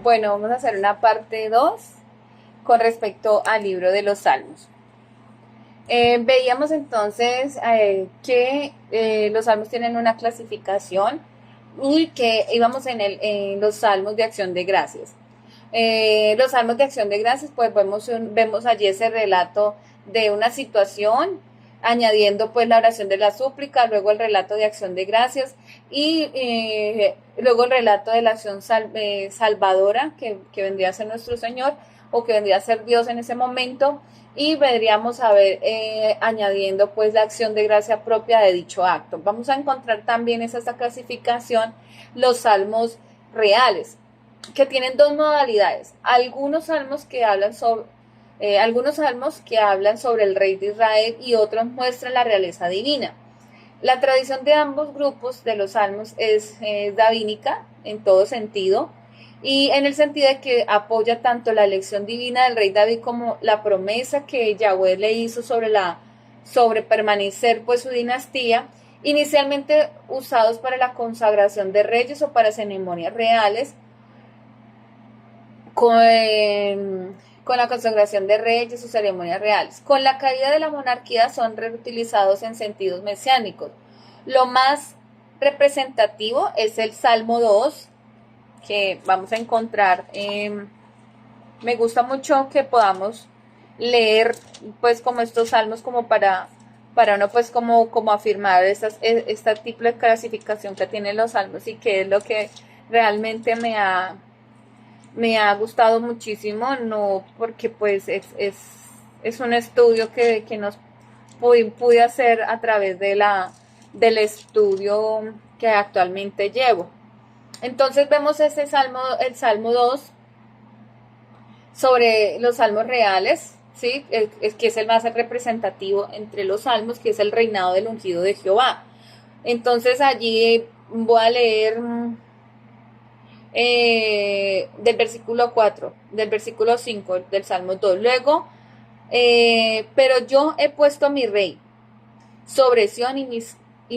Bueno, vamos a hacer una parte 2 con respecto al libro de los Salmos. Veíamos entonces que los salmos tienen una clasificación y que íbamos en los salmos de acción de gracias. Los salmos de acción de gracias, pues vemos allí ese relato de una situación, añadiendo pues la oración de la súplica, luego el relato de acción de gracias y luego el relato de la acción salvadora que vendría a ser nuestro Señor o que vendría a ser Dios en ese momento, y vendríamos a ver añadiendo pues la acción de gracia propia de dicho acto. Vamos a encontrar también esta clasificación los salmos reales, que tienen dos modalidades. Algunos salmos que hablan sobre el rey de Israel y otros muestran la realeza divina. La tradición de ambos grupos de los salmos es davínica en todo sentido, y en el sentido de que apoya tanto la elección divina del rey David como la promesa que Yahweh le hizo sobre permanecer pues su dinastía, inicialmente usados para la consagración de reyes o para ceremonias reales, con la consagración de reyes o ceremonias reales. Con la caída de la monarquía son reutilizados en sentidos mesiánicos. Lo más representativo es el Salmo 2, que vamos a encontrar. Me gusta mucho que podamos leer pues como estos salmos como para uno pues como afirmar este tipo de clasificación que tienen los salmos, y que es lo que realmente me ha gustado muchísimo, no porque pues es un estudio que nos pude hacer a través del estudio que actualmente llevo. Entonces vemos el Salmo 2 sobre los salmos reales, ¿sí? Que es el más representativo entre los salmos, que es el reinado del ungido de Jehová. Entonces allí voy a leer del versículo 4, del versículo 5 del Salmo 2. Luego, pero yo he puesto mi rey sobre Sión y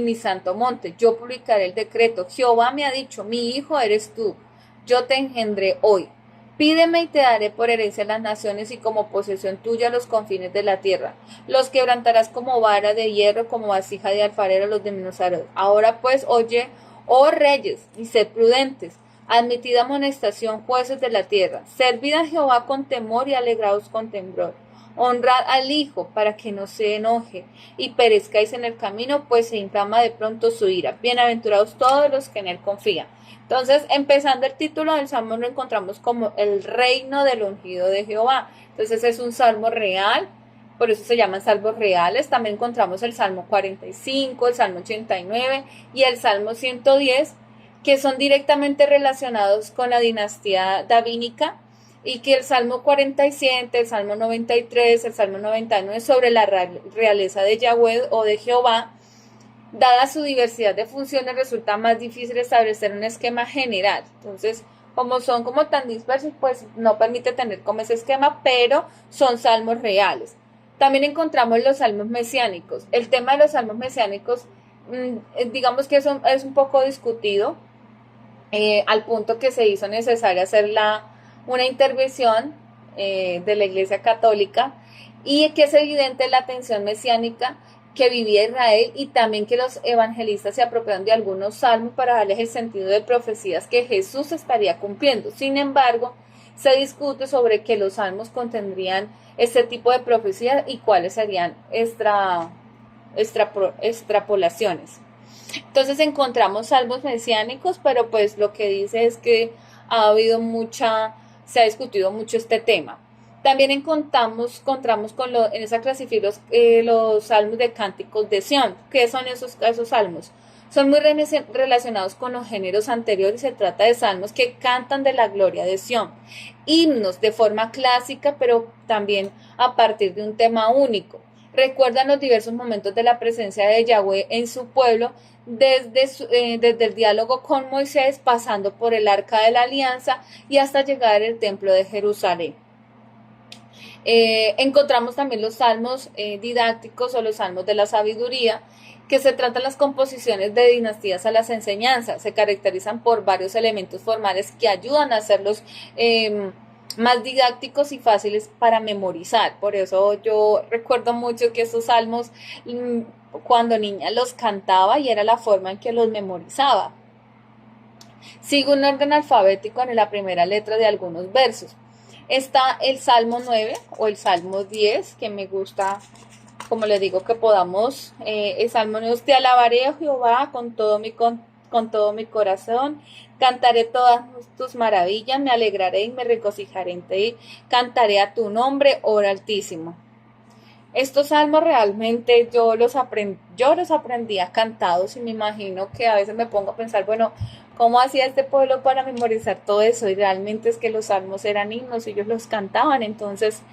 mi santo monte. Yo publicaré el decreto. Jehová me ha dicho, mi hijo eres tú. Yo te engendré hoy. Pídeme y te daré por herencia las naciones y como posesión tuya los confines de la tierra. Los quebrantarás como vara de hierro, como vasija de alfarero, los desmenuzarás. Ahora pues, oye, oh reyes, y sed prudentes. Admitid amonestación, jueces de la tierra. Servid a Jehová con temor y alegraos con temblor. Honrad al Hijo para que no se enoje y perezcáis en el camino, pues se inflama de pronto su ira. Bienaventurados todos los que en él confían. Entonces, empezando el título del salmo, lo encontramos como el reino del ungido de Jehová. Entonces es un salmo real, por eso se llaman salmos reales. También encontramos el Salmo 45, el Salmo 89 y el Salmo 110, que son directamente relacionados con la dinastía davínica, y que el Salmo 47, el Salmo 93, el Salmo 99 sobre la realeza de Yahweh o de Jehová. Dada su diversidad de funciones, resulta más difícil establecer un esquema general. Entonces, como son como tan dispersos, pues no permite tener como ese esquema, pero son salmos reales. También encontramos los salmos mesiánicos. El tema de los salmos mesiánicos, digamos que es un poco discutido, al punto que se hizo necesaria hacer una intervención de la Iglesia Católica, y que es evidente la tensión mesiánica que vivía Israel, y también que los evangelistas se apropiaron de algunos salmos para darles el sentido de profecías que Jesús estaría cumpliendo. Sin embargo, se discute sobre que los salmos contendrían este tipo de profecías y cuáles serían extrapolaciones. Entonces encontramos salmos mesiánicos, pero pues lo que dice es que se ha discutido mucho este tema. También encontramos en esa clasificación los salmos de cánticos de Sión. ¿Qué son esos salmos? Son muy relacionados con los géneros anteriores. Se trata de salmos que cantan de la gloria de Sión, himnos de forma clásica, pero también a partir de un tema único. Recuerdan los diversos momentos de la presencia de Yahweh en su pueblo, desde el diálogo con Moisés, pasando por el Arca de la Alianza y hasta llegar al Templo de Jerusalén. Encontramos también los salmos didácticos o los salmos de la sabiduría, que se tratan las composiciones de dinastías a las enseñanzas. Se caracterizan por varios elementos formales que ayudan a hacerlos más didácticos y fáciles para memorizar. Por eso yo recuerdo mucho que esos salmos, cuando niña los cantaba y era la forma en que los memorizaba. Sigo un orden alfabético en la primera letra de algunos versos. Está el Salmo 9 o el Salmo 10, que me gusta, como les digo, que podamos, el Salmo 9, te alabaré, oh Jehová, con todo mi corazón, cantaré todas tus maravillas, me alegraré y me regocijaré en ti, cantaré a tu nombre, oh Altísimo. Estos salmos realmente yo los aprendía cantados y me imagino que a veces me pongo a pensar, bueno, ¿cómo hacía este pueblo para memorizar todo eso? Y realmente es que los salmos eran himnos, ellos los cantaban. Entonces,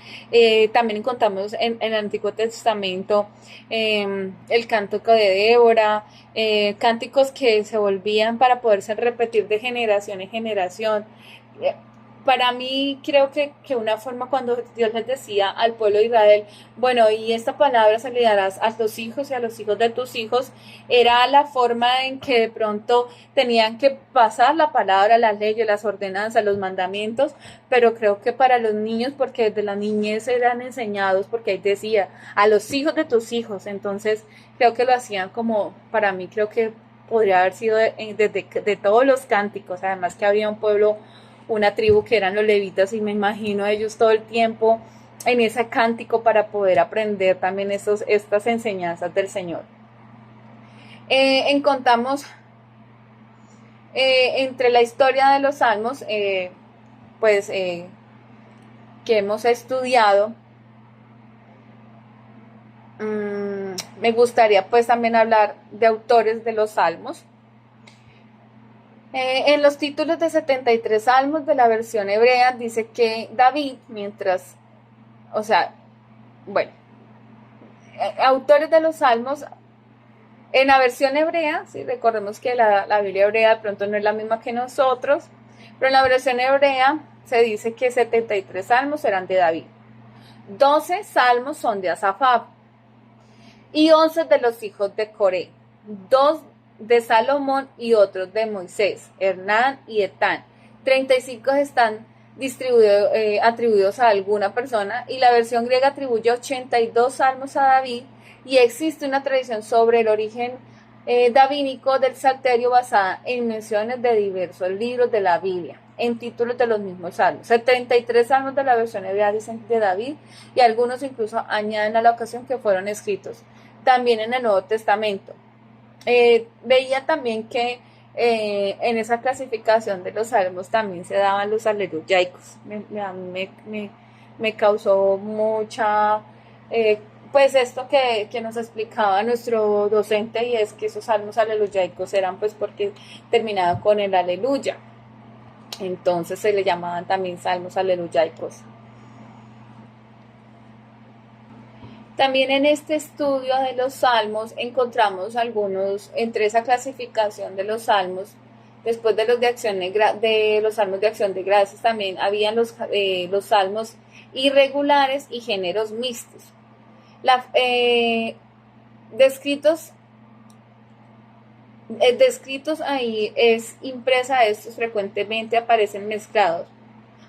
también encontramos en el Antiguo Testamento el cántico de Débora, cánticos que se volvían para poderse repetir de generación en generación. Para mí creo que una forma cuando Dios les decía al pueblo de Israel, bueno, y esta palabra se le darás a tus hijos y a los hijos de tus hijos, era la forma en que de pronto tenían que pasar la palabra, las leyes, las ordenanzas, los mandamientos, pero creo que para los niños, porque desde la niñez eran enseñados, porque ahí decía, a los hijos de tus hijos, entonces creo que lo hacían como, para mí creo que podría haber sido de todos los cánticos, además que había un pueblo, una tribu que eran los levitas y me imagino ellos todo el tiempo en ese cántico para poder aprender también estas enseñanzas del Señor. Encontramos entre la historia de los salmos, que hemos estudiado, me gustaría pues también hablar de autores de los salmos. En los títulos de 73 salmos de la versión hebrea dice que David, autores de los salmos, en la versión hebrea, ¿sí? Recordemos que la Biblia hebrea de pronto no es la misma que nosotros, pero en la versión hebrea se dice que 73 salmos eran de David, 12 salmos son de Asafab y 11 de los hijos de Coré, 2 de Salomón y otros de Moisés, Hernán y Etán. 35 están atribuidos a alguna persona y la versión griega atribuye 82 salmos a David y existe una tradición sobre el origen davídico del Salterio basada en menciones de diversos libros de la Biblia, en títulos de los mismos salmos. 73 salmos de la versión hebrea dicen de David y algunos incluso añaden a la ocasión que fueron escritos también en el Nuevo Testamento. Veía también que en esa clasificación de los salmos también se daban los aleluyaicos. Me causó mucha, pues esto que nos explicaba nuestro docente, y es que esos salmos aleluyaicos eran pues porque terminaban con el aleluya. Entonces se le llamaban también salmos aleluyaicos. También en este estudio de los salmos encontramos algunos, entre esa clasificación de los salmos, después de los de los salmos de acción de gracias, también habían los salmos irregulares y géneros mixtos. Descritos ahí es impresa estos frecuentemente aparecen mezclados.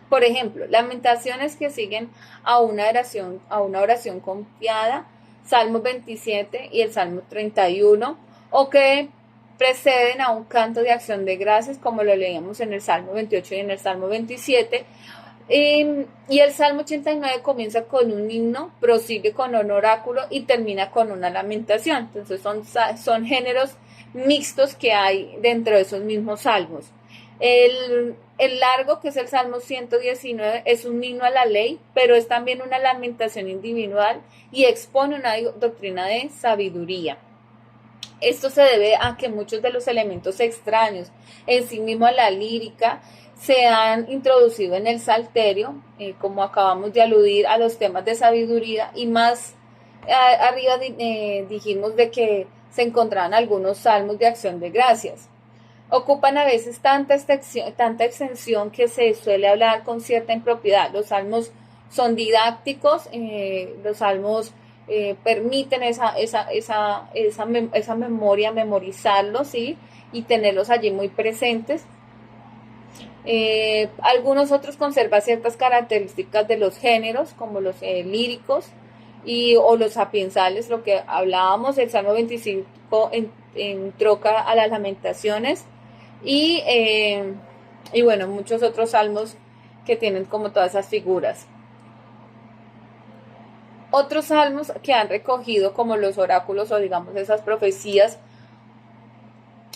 Por ejemplo, lamentaciones que siguen a una oración confiada, Salmo 27 y el Salmo 31, o que preceden a un canto de acción de gracias, como lo leíamos en el Salmo 28 y en el Salmo 27. Y el Salmo 89 comienza con un himno, prosigue con un oráculo y termina con una lamentación. Entonces son géneros mixtos que hay dentro de esos mismos salmos. El largo, que es el Salmo 119, es un himno a la ley, pero es también una lamentación individual y expone una doctrina de sabiduría. Esto se debe a que muchos de los elementos extraños en sí mismo a la lírica se han introducido en el salterio, como acabamos de aludir a los temas de sabiduría, y más arriba dijimos de que se encontraban algunos salmos de acción de gracias. Ocupan a veces tanta extensión que se suele hablar con cierta impropiedad. Los salmos son didácticos, los salmos permiten esa memoria, memorizarlos, ¿sí? Y tenerlos allí muy presentes. Algunos otros conservan ciertas características de los géneros, como los líricos o los sapiensales, lo que hablábamos, el Salmo 25 en troca a las lamentaciones y bueno, muchos otros salmos que tienen como todas esas figuras. Otros salmos que han recogido como los oráculos o digamos esas profecías,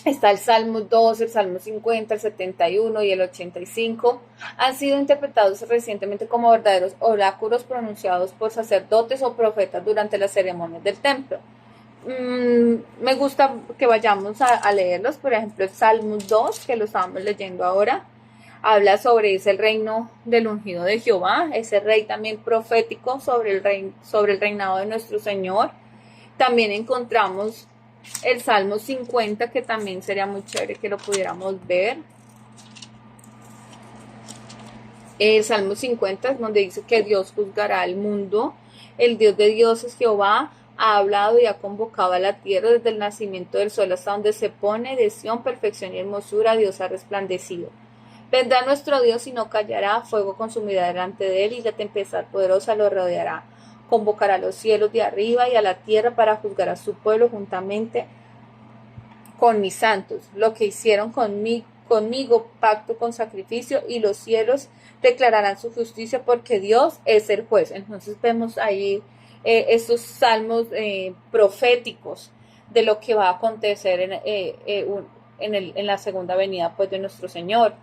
está el Salmo 2, el Salmo 50, el 71 y el 85, han sido interpretados recientemente como verdaderos oráculos pronunciados por sacerdotes o profetas durante las ceremonias del templo. Me gusta que vayamos a leerlos. Por ejemplo, el Salmo 2, que lo estamos leyendo ahora, habla sobre ese reino del ungido de Jehová, ese rey también profético sobre el reinado de nuestro Señor. También encontramos el Salmo 50, que también sería muy chévere que lo pudiéramos ver. El Salmo 50 es donde dice que Dios juzgará al mundo. El Dios de dioses, Jehová, ha hablado y ha convocado a la tierra desde el nacimiento del sol hasta donde se pone, de Sión, perfección y hermosura, Dios ha resplandecido. Vendrá nuestro Dios y no callará, fuego consumirá delante de él y la tempestad poderosa lo rodeará. Convocará a los cielos de arriba y a la tierra para juzgar a su pueblo juntamente con mis santos, lo que hicieron conmigo pacto con sacrificio, y los cielos declararán su justicia porque Dios es el juez. Entonces vemos ahí estos salmos proféticos de lo que va a acontecer en la segunda venida pues de nuestro Señor.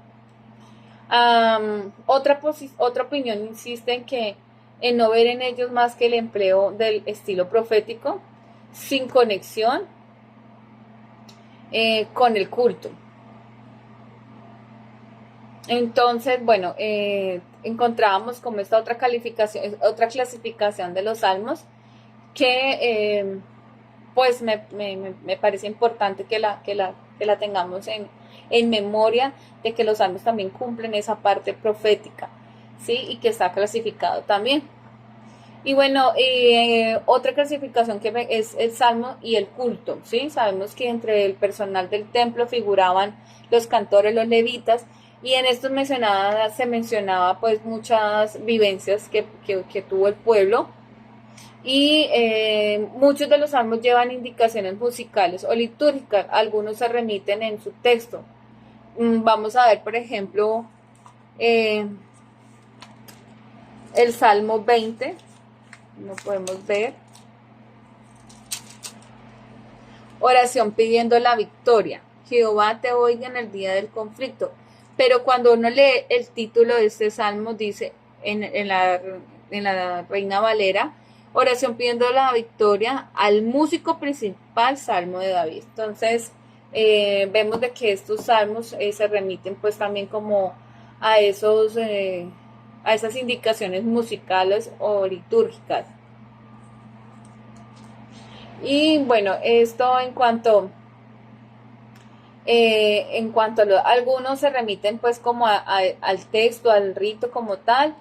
Otra opinión insiste en no ver en ellos más que el empleo del estilo profético sin conexión con el culto. Entonces, bueno, encontrábamos como esta otra clasificación de los salmos que pues me parece importante que la tengamos en memoria, de que los salmos también cumplen esa parte profética, ¿sí? Y que está clasificado también. Y bueno, otra clasificación que es el salmo y el culto, ¿sí? Sabemos que entre el personal del templo figuraban los cantores, los levitas, y en estos se mencionaba pues muchas vivencias que tuvo el pueblo, y muchos de los salmos llevan indicaciones musicales o litúrgicas, algunos se remiten en su texto. Vamos a ver, por ejemplo, el Salmo 20, lo podemos ver. Oración pidiendo la victoria. Jehová te oiga en el día del conflicto. Pero cuando uno lee el título de este salmo, dice en la Reina Valera, oración pidiendo la victoria al músico principal, Salmo de David. Entonces, vemos de que estos salmos se remiten pues también como a esas indicaciones musicales o litúrgicas. Y bueno, esto en cuanto algunos se remiten pues como al texto, al rito como tal.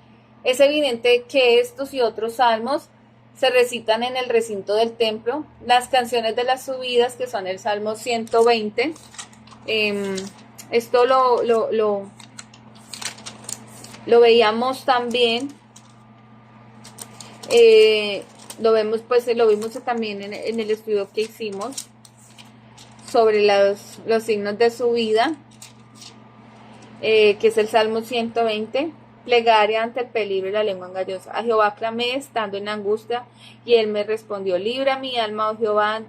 Es evidente que estos y otros salmos se recitan en el recinto del templo. Las canciones de las subidas, que son el Salmo 120, esto lo veíamos también, lo vimos también en el estudio que hicimos sobre los signos de subida, que es el Salmo 120. Plegaria ante el peligro y la lengua engañosa. A Jehová clamé estando en angustia, y él me respondió. Libra mi alma, oh Jehová,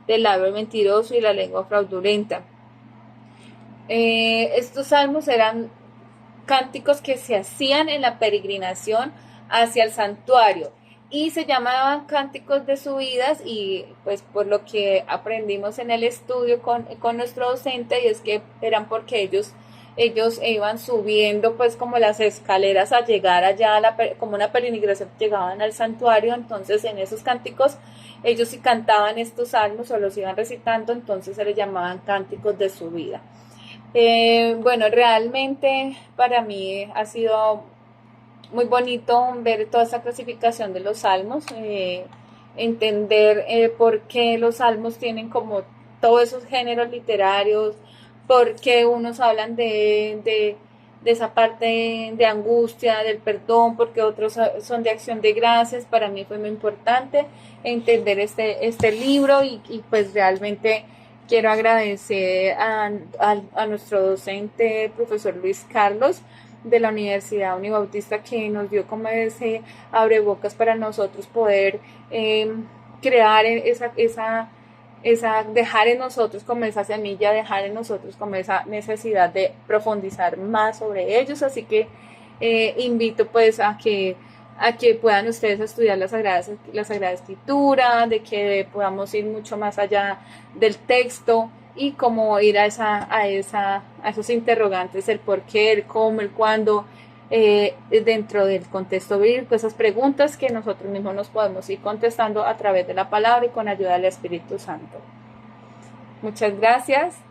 del labio mentiroso y la lengua fraudulenta. Estos salmos eran cánticos que se hacían en la peregrinación hacia el santuario y se llamaban cánticos de subidas, y pues por lo que aprendimos en el estudio con nuestro docente, y es que eran porque ellos iban subiendo pues como las escaleras a llegar allá, como una peregrinación, llegaban al santuario. Entonces en esos cánticos ellos sí cantaban estos salmos o los iban recitando, entonces se les llamaban cánticos de subida. Bueno, realmente para mí ha sido muy bonito ver toda esta clasificación de los salmos. entender por qué los salmos tienen como todos esos géneros literarios, por qué unos hablan de esa parte de angustia, del perdón, porque otros son de acción de gracias. Para mí fue muy importante entender este libro y pues realmente quiero agradecer a nuestro docente, profesor Luis Carlos, de la Universidad Unibautista, que nos dio como ese abrebocas para nosotros poder crear dejar en nosotros como esa semilla, dejar en nosotros como esa necesidad de profundizar más sobre ellos. Así que invito pues a que puedan ustedes estudiar la Sagrada Escritura, de que podamos ir mucho más allá del texto y cómo ir a esos interrogantes, el por qué, el cómo, el cuándo, dentro del contexto bíblico, esas preguntas que nosotros mismos nos podemos ir contestando a través de la palabra y con ayuda del Espíritu Santo. Muchas gracias.